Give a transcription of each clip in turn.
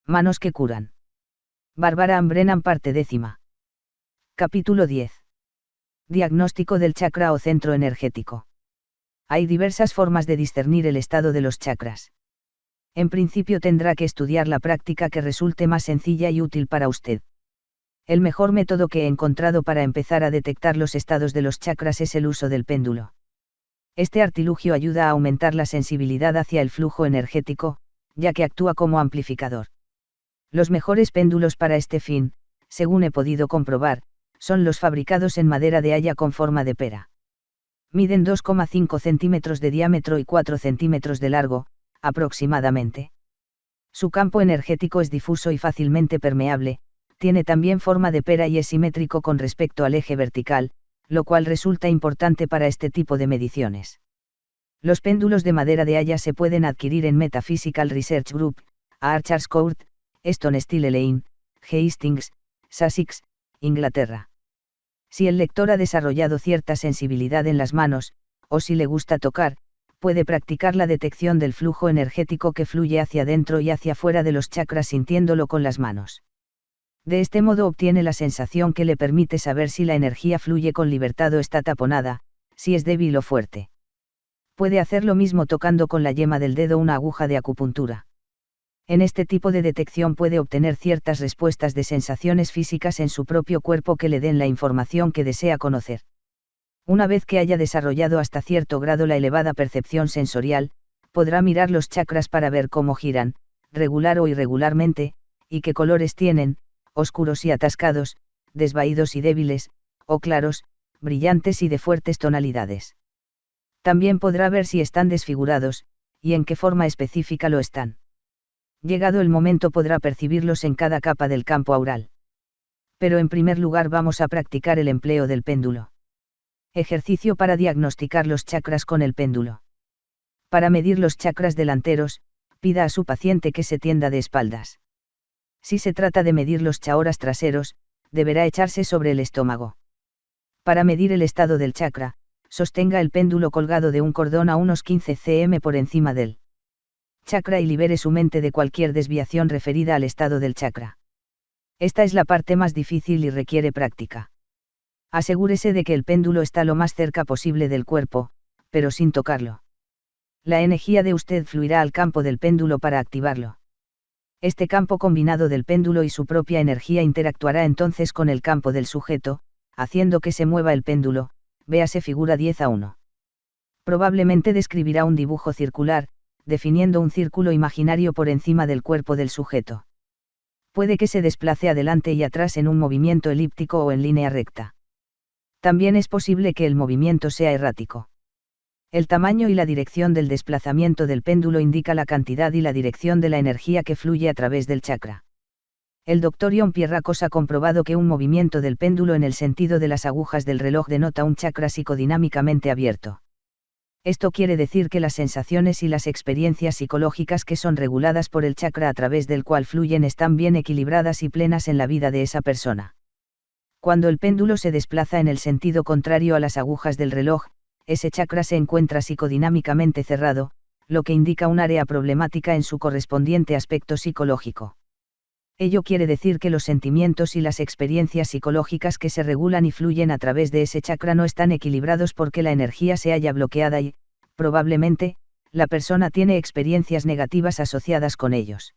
Manos que curan. Bárbara Ann Brennan, parte 10. Capítulo 10. Diagnóstico del chakra o centro energético. Hay diversas formas de discernir el estado de los chakras. En principio tendrá que estudiar la práctica que resulte más sencilla y útil para usted. El mejor método que he encontrado para empezar a detectar los estados de los chakras es el uso del péndulo. Este artilugio ayuda a aumentar la sensibilidad hacia el flujo energético, ya que actúa como amplificador. Los mejores péndulos para este fin, según he podido comprobar, son los fabricados en madera de haya con forma de pera. Miden 2,5 centímetros de diámetro y 4 centímetros de largo, aproximadamente. Su campo energético es difuso y fácilmente permeable, tiene también forma de pera y es simétrico con respecto al eje vertical, lo cual resulta importante para este tipo de mediciones. Los péndulos de madera de haya se pueden adquirir en Metaphysical Research Group, Archers Court, Stone Stile Lane, Hastings, Sussex, Inglaterra. Si el lector ha desarrollado cierta sensibilidad en las manos, o si le gusta tocar, puede practicar la detección del flujo energético que fluye hacia adentro y hacia fuera de los chakras sintiéndolo con las manos. De este modo obtiene la sensación que le permite saber si la energía fluye con libertad o está taponada, si es débil o fuerte. Puede hacer lo mismo tocando con la yema del dedo una aguja de acupuntura. En este tipo de detección puede obtener ciertas respuestas de sensaciones físicas en su propio cuerpo que le den la información que desea conocer. Una vez que haya desarrollado hasta cierto grado la elevada percepción sensorial, podrá mirar los chakras para ver cómo giran, regular o irregularmente, y qué colores tienen, oscuros y atascados, desvaídos y débiles, o claros, brillantes y de fuertes tonalidades. También podrá ver si están desfigurados, y en qué forma específica lo están. Llegado el momento podrá percibirlos en cada capa del campo aural. Pero en primer lugar vamos a practicar el empleo del péndulo. Ejercicio para diagnosticar los chakras con el péndulo. Para medir los chakras delanteros, pida a su paciente que se tienda de espaldas. Si se trata de medir los chakras traseros, deberá echarse sobre el estómago. Para medir el estado del chakra, sostenga el péndulo colgado de un cordón a unos 15 cm por encima del chakra y libere su mente de cualquier desviación referida al estado del chakra. Esta es la parte más difícil y requiere práctica. Asegúrese de que el péndulo está lo más cerca posible del cuerpo, pero sin tocarlo. La energía de usted fluirá al campo del péndulo para activarlo. Este campo combinado del péndulo y su propia energía interactuará entonces con el campo del sujeto, haciendo que se mueva el péndulo, véase figura 10a1. Probablemente describirá un dibujo circular, definiendo un círculo imaginario por encima del cuerpo del sujeto. Puede que se desplace adelante y atrás en un movimiento elíptico o en línea recta. También es posible que el movimiento sea errático. El tamaño y la dirección del desplazamiento del péndulo indica la cantidad y la dirección de la energía que fluye a través del chakra. El Dr. John Pierracos ha comprobado que un movimiento del péndulo en el sentido de las agujas del reloj denota un chakra psicodinámicamente abierto. Esto quiere decir que las sensaciones y las experiencias psicológicas que son reguladas por el chakra a través del cual fluyen están bien equilibradas y plenas en la vida de esa persona. Cuando el péndulo se desplaza en el sentido contrario a las agujas del reloj, ese chakra se encuentra psicodinámicamente cerrado, lo que indica un área problemática en su correspondiente aspecto psicológico. Ello quiere decir que los sentimientos y las experiencias psicológicas que se regulan y fluyen a través de ese chakra no están equilibrados porque la energía se haya bloqueada y, probablemente, la persona tiene experiencias negativas asociadas con ellos.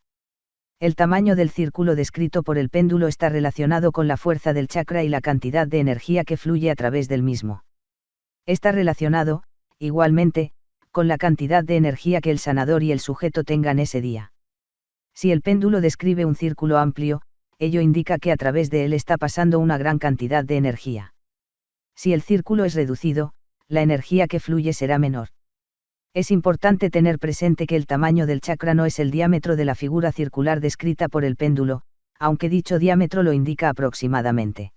El tamaño del círculo descrito por el péndulo está relacionado con la fuerza del chakra y la cantidad de energía que fluye a través del mismo. Está relacionado, igualmente, con la cantidad de energía que el sanador y el sujeto tengan ese día. Si el péndulo describe un círculo amplio, ello indica que a través de él está pasando una gran cantidad de energía. Si el círculo es reducido, la energía que fluye será menor. Es importante tener presente que el tamaño del chakra no es el diámetro de la figura circular descrita por el péndulo, aunque dicho diámetro lo indica aproximadamente.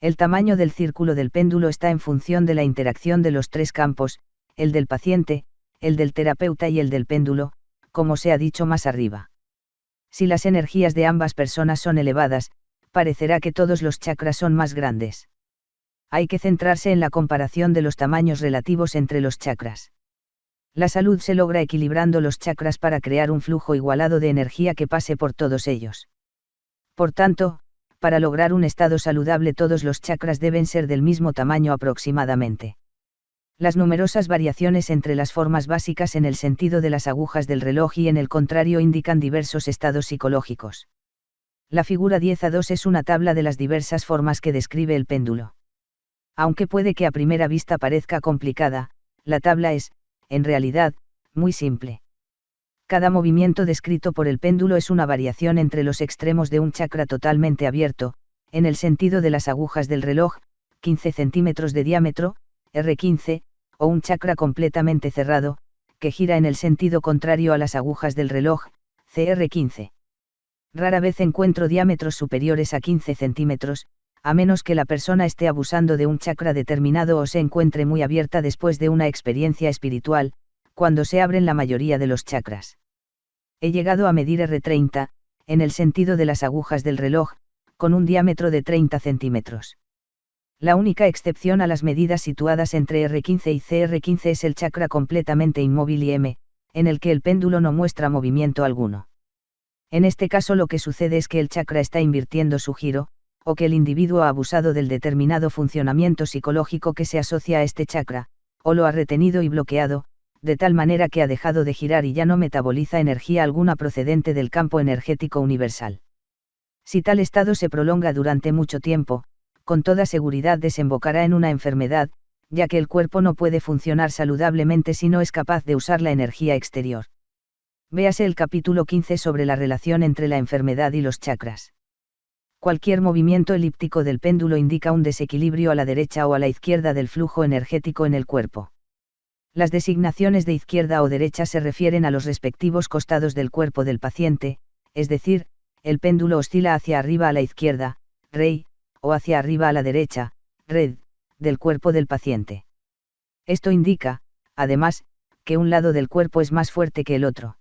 El tamaño del círculo del péndulo está en función de la interacción de los tres campos, el del paciente, el del terapeuta y el del péndulo, como se ha dicho más arriba. Si las energías de ambas personas son elevadas, parecerá que todos los chakras son más grandes. Hay que centrarse en la comparación de los tamaños relativos entre los chakras. La salud se logra equilibrando los chakras para crear un flujo igualado de energía que pase por todos ellos. Por tanto, para lograr un estado saludable todos los chakras deben ser del mismo tamaño aproximadamente. Las numerosas variaciones entre las formas básicas en el sentido de las agujas del reloj y en el contrario indican diversos estados psicológicos. La figura 10-2 es una tabla de las diversas formas que describe el péndulo. Aunque puede que a primera vista parezca complicada, la tabla es, en realidad, muy simple. Cada movimiento descrito por el péndulo es una variación entre los extremos de un chakra totalmente abierto, en el sentido de las agujas del reloj, 15 centímetros de diámetro, R15, o un chakra completamente cerrado, que gira en el sentido contrario a las agujas del reloj, CR15. Rara vez encuentro diámetros superiores a 15 centímetros, a menos que la persona esté abusando de un chakra determinado o se encuentre muy abierta después de una experiencia espiritual, cuando se abren la mayoría de los chakras. He llegado a medir R30, en el sentido de las agujas del reloj, con un diámetro de 30 centímetros. La única excepción a las medidas situadas entre R15 y CR15 es el chakra completamente inmóvil y M, en el que el péndulo no muestra movimiento alguno. En este caso lo que sucede es que el chakra está invirtiendo su giro, o que el individuo ha abusado del determinado funcionamiento psicológico que se asocia a este chakra, o lo ha retenido y bloqueado, de tal manera que ha dejado de girar y ya no metaboliza energía alguna procedente del campo energético universal. Si tal estado se prolonga durante mucho tiempo, con toda seguridad desembocará en una enfermedad, ya que el cuerpo no puede funcionar saludablemente si no es capaz de usar la energía exterior. Véase el capítulo 15 sobre la relación entre la enfermedad y los chakras. Cualquier movimiento elíptico del péndulo indica un desequilibrio a la derecha o a la izquierda del flujo energético en el cuerpo. Las designaciones de izquierda o derecha se refieren a los respectivos costados del cuerpo del paciente, es decir, el péndulo oscila hacia arriba a la izquierda, rey, o hacia arriba a la derecha, red, del cuerpo del paciente. Esto indica, además, que un lado del cuerpo es más fuerte que el otro.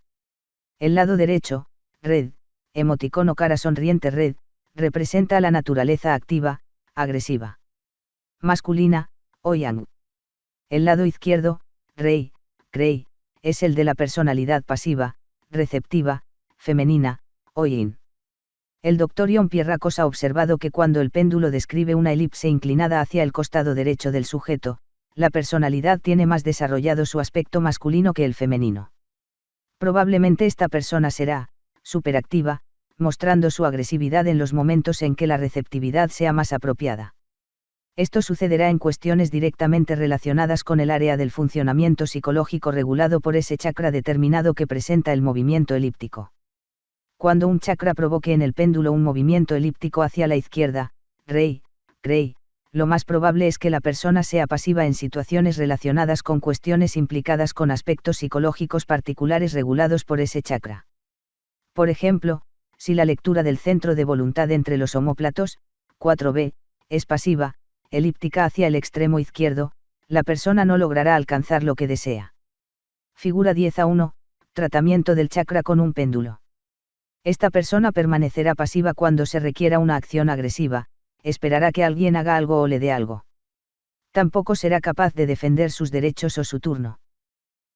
El lado derecho, red, emoticono cara sonriente red, representa a la naturaleza activa, agresiva. Masculina, o yang. El lado izquierdo, rey, crey, es el de la personalidad pasiva, receptiva, femenina, o yin. El Dr. John Pierracos ha observado que cuando el péndulo describe una elipse inclinada hacia el costado derecho del sujeto, la personalidad tiene más desarrollado su aspecto masculino que el femenino. Probablemente esta persona será superactiva, mostrando su agresividad en los momentos en que la receptividad sea más apropiada. Esto sucederá en cuestiones directamente relacionadas con el área del funcionamiento psicológico regulado por ese chakra determinado que presenta el movimiento elíptico. Cuando un chakra provoque en el péndulo un movimiento elíptico hacia la izquierda, rey, crey, lo más probable es que la persona sea pasiva en situaciones relacionadas con cuestiones implicadas con aspectos psicológicos particulares regulados por ese chakra. Por ejemplo, si la lectura del centro de voluntad entre los omóplatos, 4b, es pasiva, elíptica hacia el extremo izquierdo, la persona no logrará alcanzar lo que desea. Figura 10-1, tratamiento del chakra con un péndulo. Esta persona permanecerá pasiva cuando se requiera una acción agresiva, esperará que alguien haga algo o le dé algo. Tampoco será capaz de defender sus derechos o su turno.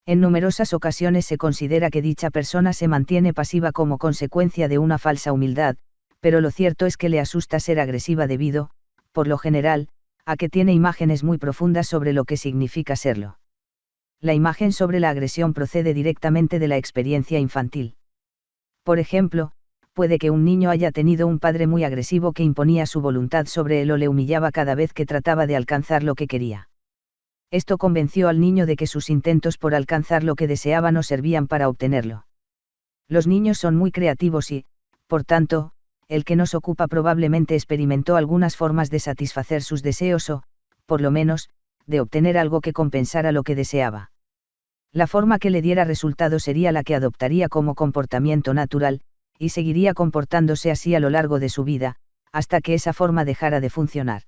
En numerosas ocasiones se considera que dicha persona se mantiene pasiva como consecuencia de una falsa humildad, pero lo cierto es que le asusta ser agresiva debido, por lo general, a que tiene imágenes muy profundas sobre lo que significa serlo. La imagen sobre la agresión procede directamente de la experiencia infantil. Por ejemplo, puede que un niño haya tenido un padre muy agresivo que imponía su voluntad sobre él o le humillaba cada vez que trataba de alcanzar lo que quería. Esto convenció al niño de que sus intentos por alcanzar lo que deseaba no servían para obtenerlo. Los niños son muy creativos y, por tanto, el que nos ocupa probablemente experimentó algunas formas de satisfacer sus deseos o, por lo menos, de obtener algo que compensara lo que deseaba. La forma que le diera resultado sería la que adoptaría como comportamiento natural, y seguiría comportándose así a lo largo de su vida, hasta que esa forma dejara de funcionar.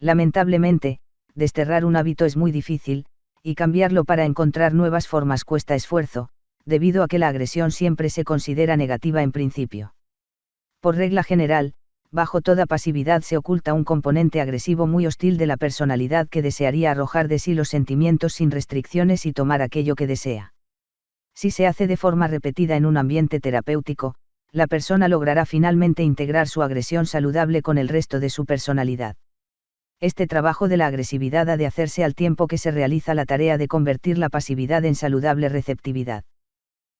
Lamentablemente, desterrar un hábito es muy difícil, y cambiarlo para encontrar nuevas formas cuesta esfuerzo, debido a que la agresión siempre se considera negativa en principio. Por regla general, bajo toda pasividad se oculta un componente agresivo muy hostil de la personalidad que desearía arrojar de sí los sentimientos sin restricciones y tomar aquello que desea. Si se hace de forma repetida en un ambiente terapéutico, la persona logrará finalmente integrar su agresión saludable con el resto de su personalidad. Este trabajo de la agresividad ha de hacerse al tiempo que se realiza la tarea de convertir la pasividad en saludable receptividad.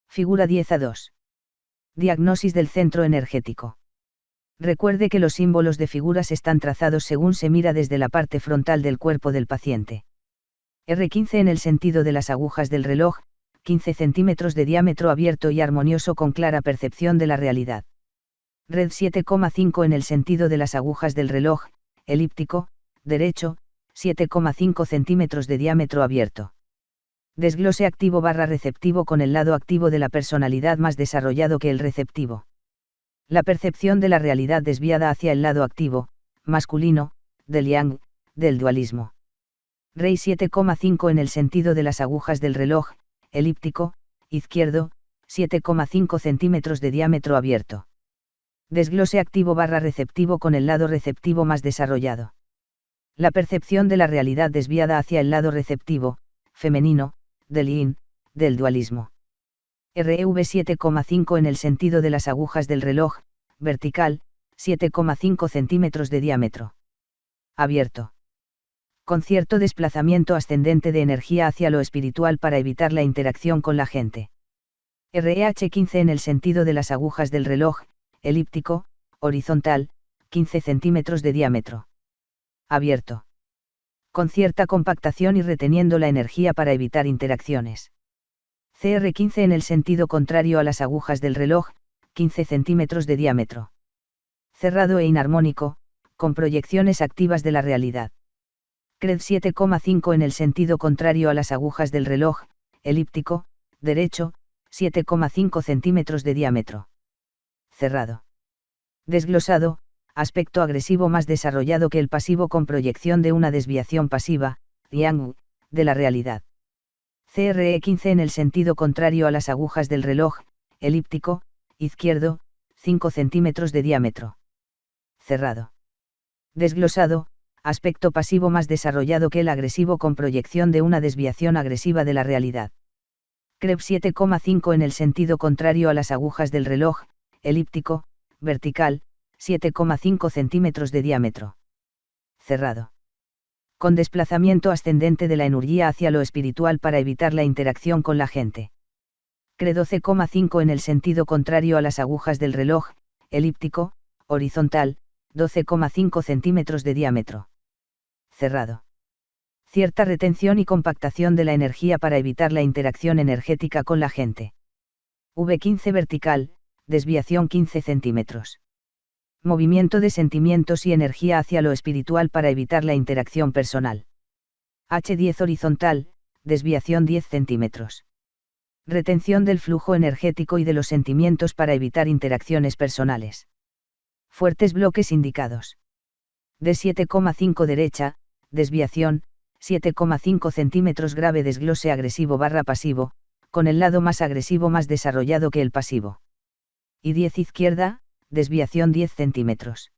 Figura 10a2. Diagnosis del centro energético. Recuerde que los símbolos de figuras están trazados según se mira desde la parte frontal del cuerpo del paciente. R15 en el sentido de las agujas del reloj, 15 centímetros de diámetro abierto y armonioso con clara percepción de la realidad. Red 7,5 en el sentido de las agujas del reloj, elíptico, derecho, 7,5 centímetros de diámetro abierto. Desglose activo / receptivo con el lado activo de la personalidad más desarrollado que el receptivo. La percepción de la realidad desviada hacia el lado activo, masculino, del yang, del dualismo. Rey 7,5 en el sentido de las agujas del reloj, elíptico, izquierdo, 7,5 centímetros de diámetro abierto. Desglose activo / receptivo con el lado receptivo más desarrollado. La percepción de la realidad desviada hacia el lado receptivo, femenino, del yin, del dualismo. REV 7,5 en el sentido de las agujas del reloj, vertical, 7,5 centímetros de diámetro. Abierto. Con cierto desplazamiento ascendente de energía hacia lo espiritual para evitar la interacción con la gente. REH 15 en el sentido de las agujas del reloj, elíptico, horizontal, 15 centímetros de diámetro. Abierto. Con cierta compactación y reteniendo la energía para evitar interacciones. CR15 en el sentido contrario a las agujas del reloj, 15 centímetros de diámetro. Cerrado e inarmónico, con proyecciones activas de la realidad. CRED 7,5 en el sentido contrario a las agujas del reloj, elíptico, derecho, 7,5 centímetros de diámetro. Cerrado. Desglosado, aspecto agresivo más desarrollado que el pasivo con proyección de una desviación pasiva, yang, de la realidad. CRE 15 en el sentido contrario a las agujas del reloj, elíptico, izquierdo, 5 centímetros de diámetro. Cerrado. Desglosado, aspecto pasivo más desarrollado que el agresivo con proyección de una desviación agresiva de la realidad. CREB 7,5 en el sentido contrario a las agujas del reloj, elíptico, vertical, 7,5 centímetros de diámetro. Cerrado. Con desplazamiento ascendente de la energía hacia lo espiritual para evitar la interacción con la gente. CRE 12,5 en el sentido contrario a las agujas del reloj, elíptico, horizontal, 12,5 centímetros de diámetro. Cerrado. Cierta retención y compactación de la energía para evitar la interacción energética con la gente. V15 vertical, desviación 15 centímetros. Movimiento de sentimientos y energía hacia lo espiritual para evitar la interacción personal. H10 horizontal, desviación 10 centímetros. Retención del flujo energético y de los sentimientos para evitar interacciones personales. Fuertes bloques indicados. D 7,5 derecha, desviación, 7,5 centímetros grave desglose agresivo / pasivo, con el lado más agresivo más desarrollado que el pasivo. Y 10 izquierda, desviación 10 centímetros.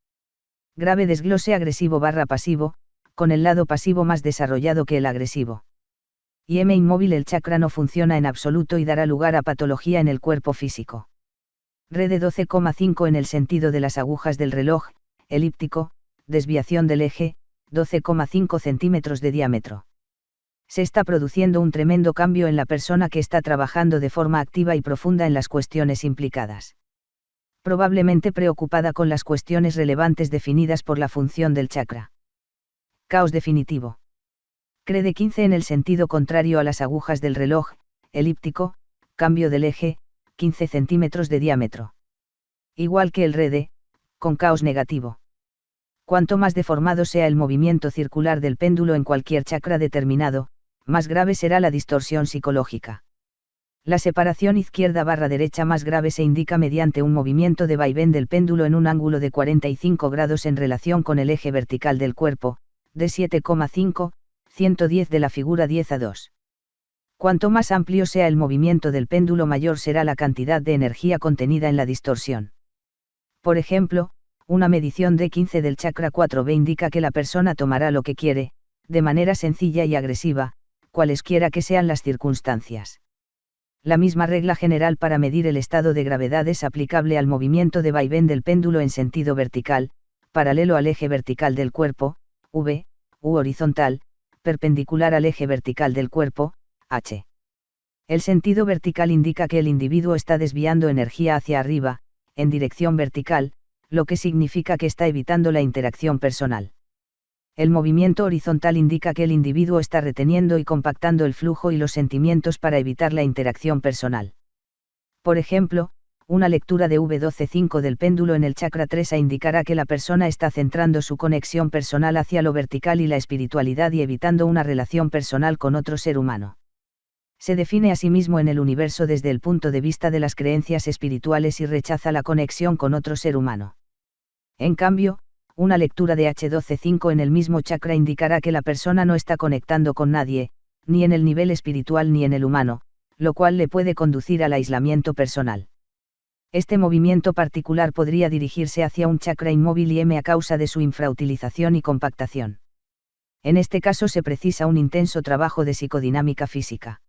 Grave desglose agresivo / pasivo, con el lado pasivo más desarrollado que el agresivo. Y M inmóvil el chakra no funciona en absoluto y dará lugar a patología en el cuerpo físico. Red 12,5 en el sentido de las agujas del reloj, elíptico, desviación del eje, 12,5 centímetros de diámetro. Se está produciendo un tremendo cambio en la persona que está trabajando de forma activa y profunda en las cuestiones implicadas. Probablemente preocupada con las cuestiones relevantes definidas por la función del chakra. Caos definitivo. CRE 15 en el sentido contrario a las agujas del reloj, elíptico, cambio del eje, 15 centímetros de diámetro. Igual que el RD, con caos negativo. Cuanto más deformado sea el movimiento circular del péndulo en cualquier chakra determinado, más grave será la distorsión psicológica. La separación izquierda / derecha más grave se indica mediante un movimiento de vaivén del péndulo en un ángulo de 45 grados en relación con el eje vertical del cuerpo, de 7,5, 110 de la figura 10a2. Cuanto más amplio sea el movimiento del péndulo mayor será la cantidad de energía contenida en la distorsión. Por ejemplo, Una medición D15 del chakra 4B indica que la persona tomará lo que quiere, de manera sencilla y agresiva, cualesquiera que sean las circunstancias. La misma regla general para medir el estado de gravedad es aplicable al movimiento de vaivén del péndulo en sentido vertical, paralelo al eje vertical del cuerpo, V, u horizontal, perpendicular al eje vertical del cuerpo, H. El sentido vertical indica que el individuo está desviando energía hacia arriba, en dirección vertical, lo que significa que está evitando la interacción personal. El movimiento horizontal indica que el individuo está reteniendo y compactando el flujo y los sentimientos para evitar la interacción personal. Por ejemplo, una lectura de V12.5 del péndulo en el chakra 3A indicará que la persona está centrando su conexión personal hacia lo vertical y la espiritualidad y evitando una relación personal con otro ser humano. Se define a sí mismo en el universo desde el punto de vista de las creencias espirituales y rechaza la conexión con otro ser humano. En cambio, una lectura de H12.5 en el mismo chakra indicará que la persona no está conectando con nadie, ni en el nivel espiritual ni en el humano, lo cual le puede conducir al aislamiento personal. Este movimiento particular podría dirigirse hacia un chakra inmóvil y M a causa de su infrautilización y compactación. En este caso se precisa un intenso trabajo de psicodinámica física.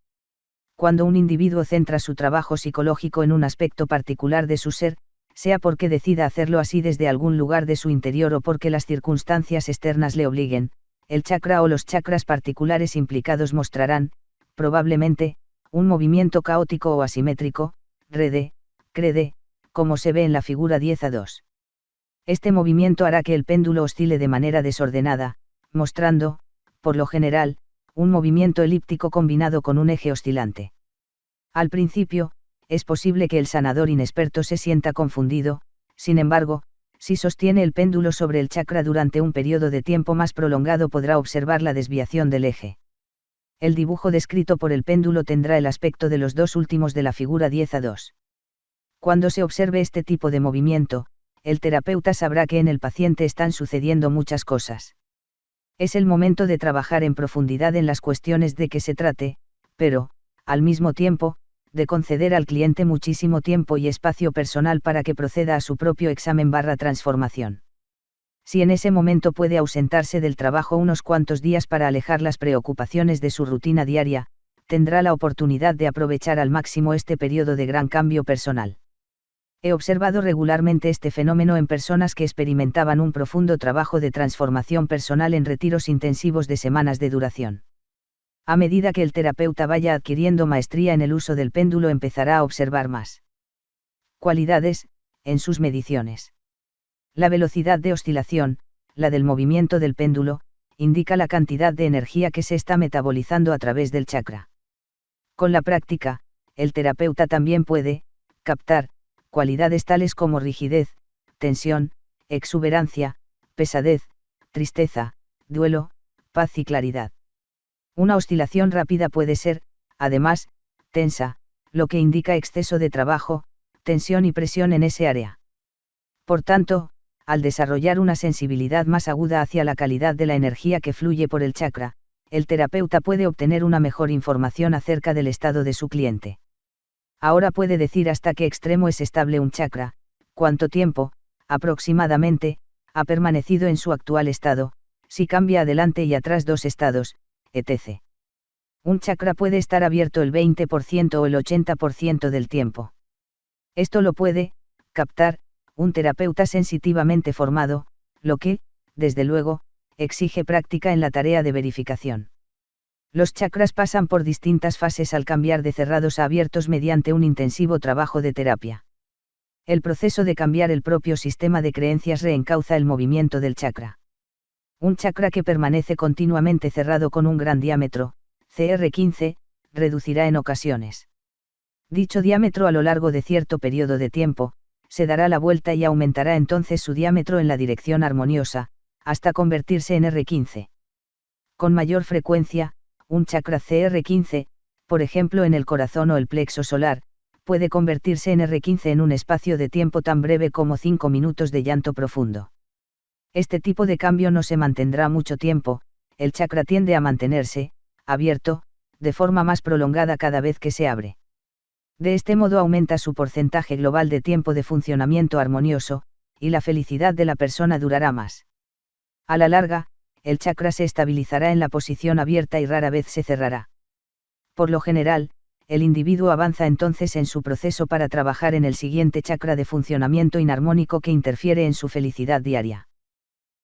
Cuando un individuo centra su trabajo psicológico en un aspecto particular de su ser, sea porque decida hacerlo así desde algún lugar de su interior o porque las circunstancias externas le obliguen, el chakra o los chakras particulares implicados mostrarán, probablemente, un movimiento caótico o asimétrico, crede, como se ve en la figura 10a2. Este movimiento hará que el péndulo oscile de manera desordenada, mostrando, por lo general, un movimiento elíptico combinado con un eje oscilante. Al principio, es posible que el sanador inexperto se sienta confundido, sin embargo, si sostiene el péndulo sobre el chakra durante un periodo de tiempo más prolongado podrá observar la desviación del eje. El dibujo descrito por el péndulo tendrá el aspecto de los dos últimos de la figura 10a2. Cuando se observe este tipo de movimiento, el terapeuta sabrá que en el paciente están sucediendo muchas cosas. Es el momento de trabajar en profundidad en las cuestiones de que se trate, pero, al mismo tiempo, de conceder al cliente muchísimo tiempo y espacio personal para que proceda a su propio examen/transformación. Si en ese momento puede ausentarse del trabajo unos cuantos días para alejar las preocupaciones de su rutina diaria, tendrá la oportunidad de aprovechar al máximo este periodo de gran cambio personal. He observado regularmente este fenómeno en personas que experimentaban un profundo trabajo de transformación personal en retiros intensivos de semanas de duración. A medida que el terapeuta vaya adquiriendo maestría en el uso del péndulo empezará a observar más cualidades, en sus mediciones. La velocidad de oscilación, la del movimiento del péndulo, indica la cantidad de energía que se está metabolizando a través del chakra. Con la práctica, el terapeuta también puede captar cualidades tales como rigidez, tensión, exuberancia, pesadez, tristeza, duelo, paz y claridad. Una oscilación rápida puede ser, además, tensa, lo que indica exceso de trabajo, tensión y presión en ese área. Por tanto, al desarrollar una sensibilidad más aguda hacia la calidad de la energía que fluye por el chakra, el terapeuta puede obtener una mejor información acerca del estado de su cliente. Ahora puede decir hasta qué extremo es estable un chakra, cuánto tiempo, aproximadamente, ha permanecido en su actual estado, si cambia adelante y atrás 2 estados, etc. Un chakra puede estar abierto el 20% o el 80% del tiempo. Esto lo puede captar un terapeuta sensitivamente formado, lo que, desde luego, exige práctica en la tarea de verificación. Los chakras pasan por distintas fases al cambiar de cerrados a abiertos mediante un intensivo trabajo de terapia. El proceso de cambiar el propio sistema de creencias reencauza el movimiento del chakra. Un chakra que permanece continuamente cerrado con un gran diámetro, CR15, reducirá en ocasiones. Dicho diámetro a lo largo de cierto periodo de tiempo, se dará la vuelta y aumentará entonces su diámetro en la dirección armoniosa, hasta convertirse en R15. Con mayor frecuencia, un chakra CR15, por ejemplo en el corazón o el plexo solar, puede convertirse en R15 en un espacio de tiempo tan breve como 5 minutos de llanto profundo. Este tipo de cambio no se mantendrá mucho tiempo, el chakra tiende a mantenerse abierto, de forma más prolongada cada vez que se abre. De este modo aumenta su porcentaje global de tiempo de funcionamiento armonioso, y la felicidad de la persona durará más. A la larga, el chakra se estabilizará en la posición abierta y rara vez se cerrará. Por lo general, el individuo avanza entonces en su proceso para trabajar en el siguiente chakra de funcionamiento inarmónico que interfiere en su felicidad diaria.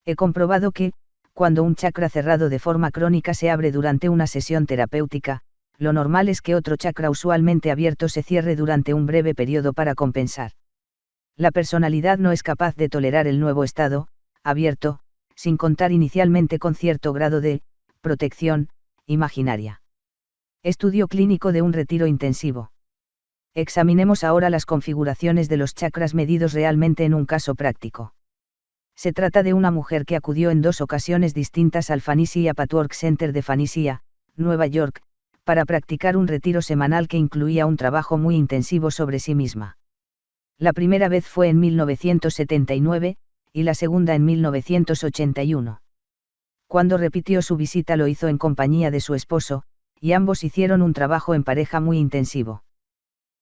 He comprobado que, cuando un chakra cerrado de forma crónica se abre durante una sesión terapéutica, lo normal es que otro chakra usualmente abierto se cierre durante un breve periodo para compensar. La personalidad no es capaz de tolerar el nuevo estado, abierto, sin contar inicialmente con cierto grado de protección imaginaria. Estudio clínico de un retiro intensivo. Examinemos ahora las configuraciones de los chakras medidos realmente en un caso práctico. Se trata de una mujer que acudió en 2 ocasiones distintas al Fanisia Patchwork Center de Fanisia, Nueva York, para practicar un retiro semanal que incluía un trabajo muy intensivo sobre sí misma. La primera vez fue en 1979, y la segunda en 1981. Cuando repitió su visita lo hizo en compañía de su esposo, y ambos hicieron un trabajo en pareja muy intensivo.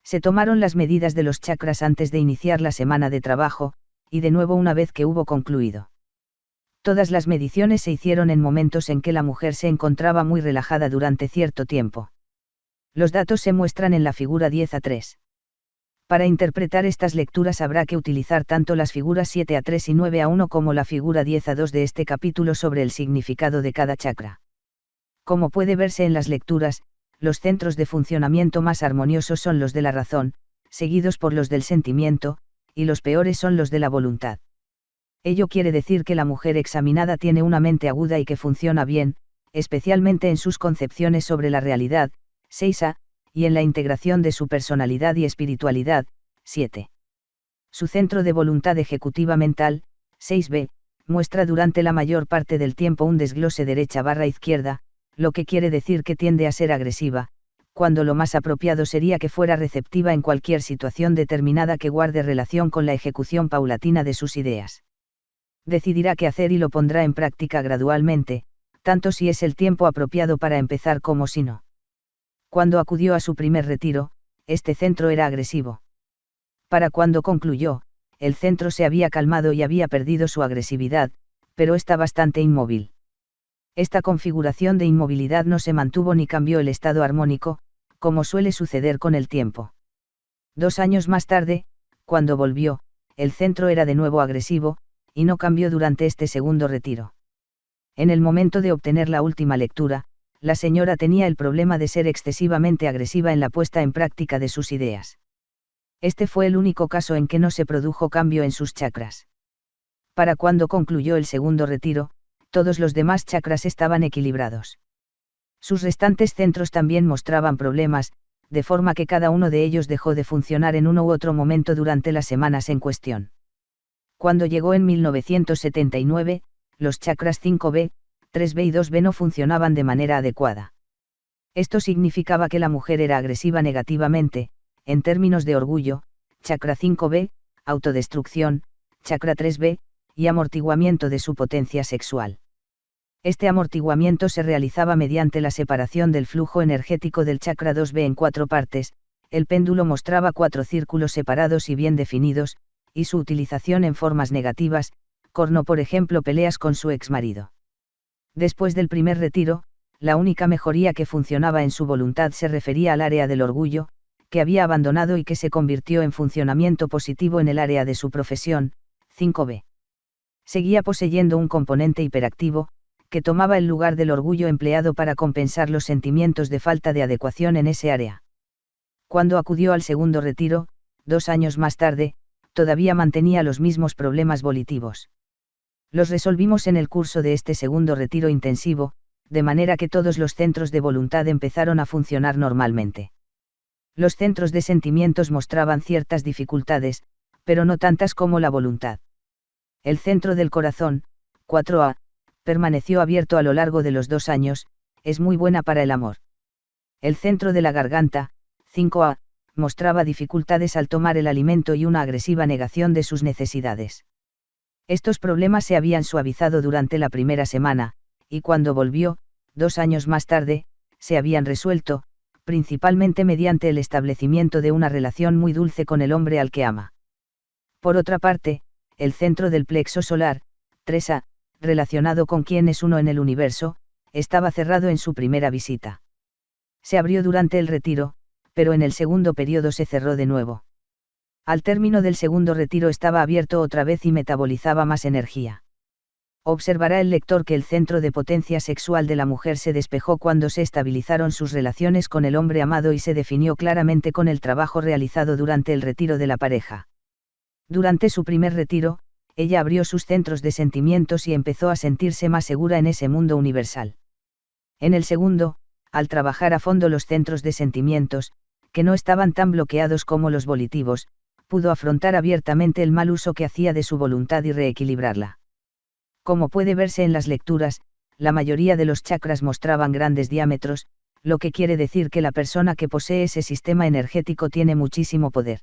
Se tomaron las medidas de los chakras antes de iniciar la semana de trabajo, y de nuevo una vez que hubo concluido. Todas las mediciones se hicieron en momentos en que la mujer se encontraba muy relajada durante cierto tiempo. Los datos se muestran en la figura 10:3. Para interpretar estas lecturas habrá que utilizar tanto las figuras 7:3 y 9:1 como la figura 10:2 de este capítulo sobre el significado de cada chakra. Como puede verse en las lecturas, los centros de funcionamiento más armoniosos son los de la razón, seguidos por los del sentimiento, y los peores son los de la voluntad. Ello quiere decir que la mujer examinada tiene una mente aguda y que funciona bien, especialmente en sus concepciones sobre la realidad, 6A, y en la integración de su personalidad y espiritualidad, 7. Su centro de voluntad ejecutiva mental, 6B, muestra durante la mayor parte del tiempo un desglose derecha/izquierda, lo que quiere decir que tiende a ser agresiva, cuando lo más apropiado sería que fuera receptiva en cualquier situación determinada que guarde relación con la ejecución paulatina de sus ideas. Decidirá qué hacer y lo pondrá en práctica gradualmente, tanto si es el tiempo apropiado para empezar como si no. Cuando acudió a su primer retiro, este centro era agresivo. Para cuando concluyó, el centro se había calmado y había perdido su agresividad, pero está bastante inmóvil. Esta configuración de inmovilidad no se mantuvo ni cambió el estado armónico, como suele suceder con el tiempo. 2 años más tarde, cuando volvió, el centro era de nuevo agresivo, y no cambió durante este segundo retiro. En el momento de obtener la última lectura, la señora tenía el problema de ser excesivamente agresiva en la puesta en práctica de sus ideas. Este fue el único caso en que no se produjo cambio en sus chakras. Para cuando concluyó el segundo retiro, todos los demás chakras estaban equilibrados. Sus restantes centros también mostraban problemas, de forma que cada uno de ellos dejó de funcionar en uno u otro momento durante las semanas en cuestión. Cuando llegó en 1979, los chakras 5B, 3B y 2B no funcionaban de manera adecuada. Esto significaba que la mujer era agresiva negativamente, en términos de orgullo, chakra 5B, autodestrucción, chakra 3B, y amortiguamiento de su potencia sexual. Este amortiguamiento se realizaba mediante la separación del flujo energético del chakra 2B en 4 partes, el péndulo mostraba 4 círculos separados y bien definidos, y su utilización en formas negativas, corno por ejemplo peleas con su exmarido. Después del primer retiro, la única mejoría que funcionaba en su voluntad se refería al área del orgullo, que había abandonado y que se convirtió en funcionamiento positivo en el área de su profesión, 5B. Seguía poseyendo un componente hiperactivo, que tomaba el lugar del orgullo empleado para compensar los sentimientos de falta de adecuación en ese área. Cuando acudió al segundo retiro, 2 años más tarde, todavía mantenía los mismos problemas volitivos. Los resolvimos en el curso de este segundo retiro intensivo, de manera que todos los centros de voluntad empezaron a funcionar normalmente. Los centros de sentimientos mostraban ciertas dificultades, pero no tantas como la voluntad. El centro del corazón, 4A, permaneció abierto a lo largo de los 2 años, es muy buena para el amor. El centro de la garganta, 5A, mostraba dificultades al tomar el alimento y una agresiva negación de sus necesidades. Estos problemas se habían suavizado durante la primera semana, y cuando volvió, 2 años más tarde, se habían resuelto, principalmente mediante el establecimiento de una relación muy dulce con el hombre al que ama. Por otra parte, el centro del plexo solar, 3A, relacionado con quién es uno en el universo, estaba cerrado en su primera visita. Se abrió durante el retiro, pero en el segundo periodo se cerró de nuevo. Al término del segundo retiro estaba abierto otra vez y metabolizaba más energía. Observará el lector que el centro de potencia sexual de la mujer se despejó cuando se estabilizaron sus relaciones con el hombre amado y se definió claramente con el trabajo realizado durante el retiro de la pareja. Durante su primer retiro, ella abrió sus centros de sentimientos y empezó a sentirse más segura en ese mundo universal. En el segundo, al trabajar a fondo los centros de sentimientos, que no estaban tan bloqueados como los volitivos, pudo afrontar abiertamente el mal uso que hacía de su voluntad y reequilibrarla. Como puede verse en las lecturas, la mayoría de los chakras mostraban grandes diámetros, lo que quiere decir que la persona que posee ese sistema energético tiene muchísimo poder.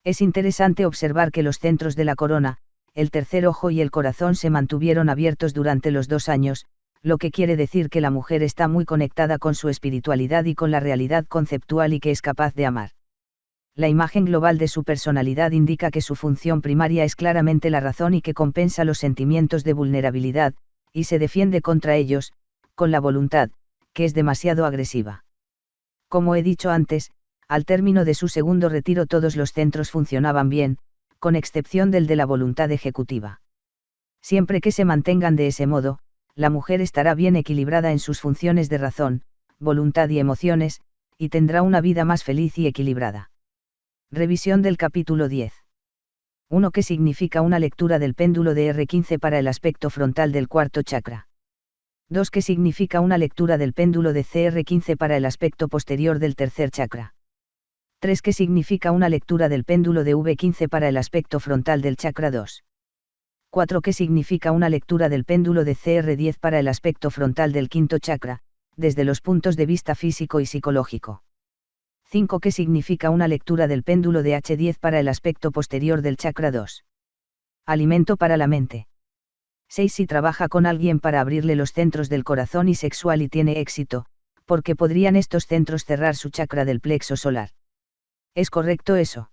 Es interesante observar que los centros de la corona, el tercer ojo y el corazón se mantuvieron abiertos durante los 2 años, lo que quiere decir que la mujer está muy conectada con su espiritualidad y con la realidad conceptual y que es capaz de amar. La imagen global de su personalidad indica que su función primaria es claramente la razón y que compensa los sentimientos de vulnerabilidad, y se defiende contra ellos, con la voluntad, que es demasiado agresiva. Como he dicho antes, al término de su segundo retiro todos los centros funcionaban bien, con excepción del de la voluntad ejecutiva. Siempre que se mantengan de ese modo, la mujer estará bien equilibrada en sus funciones de razón, voluntad y emociones, y tendrá una vida más feliz y equilibrada. Revisión del capítulo 10. 1. ¿Qué significa una lectura del péndulo de R15 para el aspecto frontal del cuarto chakra? 2. ¿Qué significa una lectura del péndulo de CR15 para el aspecto posterior del tercer chakra? 3. ¿Qué significa una lectura del péndulo de V15 para el aspecto frontal del chakra 2? 4. ¿Qué significa una lectura del péndulo de CR10 para el aspecto frontal del quinto chakra, desde los puntos de vista físico y psicológico? 5. ¿Qué significa una lectura del péndulo de H10 para el aspecto posterior del chakra 2? Alimento para la mente. 6. Si trabaja con alguien para abrirle los centros del corazón y sexual y tiene éxito, ¿por qué podrían estos centros cerrar su chakra del plexo solar? ¿Es correcto eso?